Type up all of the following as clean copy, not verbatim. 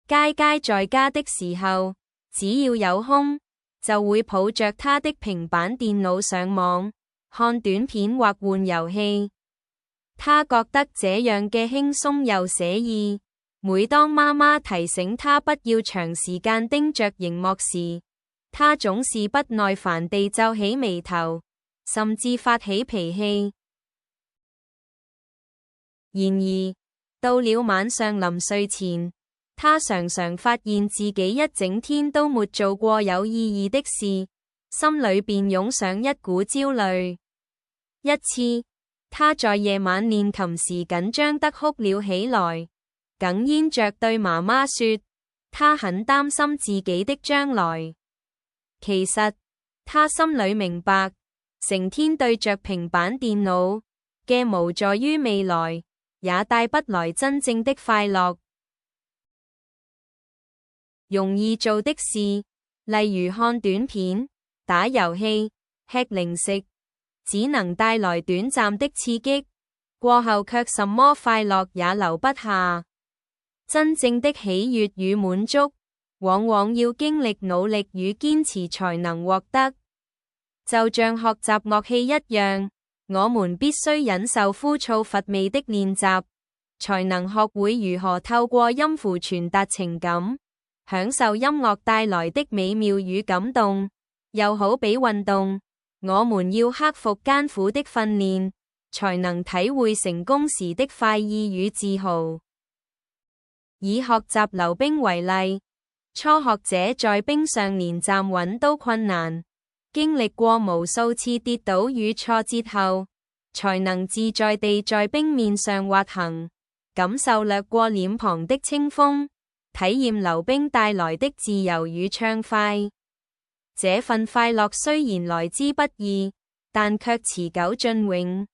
佳佳在家的時候，只要有空，就會抱着他的平板電腦上網，看短片或玩遊戲。他覺得這樣嘅輕鬆又寫意。每當媽媽提醒他不要長時間盯着螢幕時，他總是不耐煩地皺起眉頭，甚至發起脾氣。然而，到了晚上臨睡前，他常常發現自己一整天都沒做過有意義的事，心裏便湧上一股焦慮。一次，他在夜晚練琴時緊張得哭了起來，哽咽着對媽媽說，他很擔心自己的將來。其實，他心裏明白，成天對着平板電腦嘅無助於未來，也帶不來真正的快樂。容易做的事，例如看短片、打遊戲、吃零食，只能帶來短暫的刺激，過後卻什麼快樂也留不下。真正的喜悅與滿足，往往要經歷努力與堅持才能獲得。就像學習樂器一樣，我們必須忍受枯燥乏味的練習，才能學會如何透過音符傳達情感，享受音樂帶來的美妙與感動。又好比運動，我們要克服艱苦的訓練，才能體會成功時的快意與自豪。以學習溜冰為例，初學者在冰上連站穩都困難，經歷過無數次跌倒與挫折後，才能自在地在冰面上滑行，感受掠過臉龐的清風，體驗溜冰帶來的自由與暢快。這份快樂雖然來之不易，但卻持久雋永。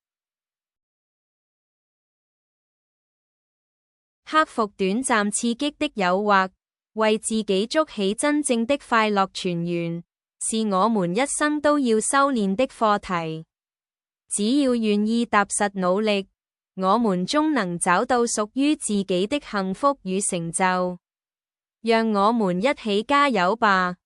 克服短暫刺激的誘惑，為自己築起真正的快樂泉源，是我們一生都要修煉的課題。只要願意踏實努力，我們終能找到屬於自己的幸福與成就。讓我們一起加油吧！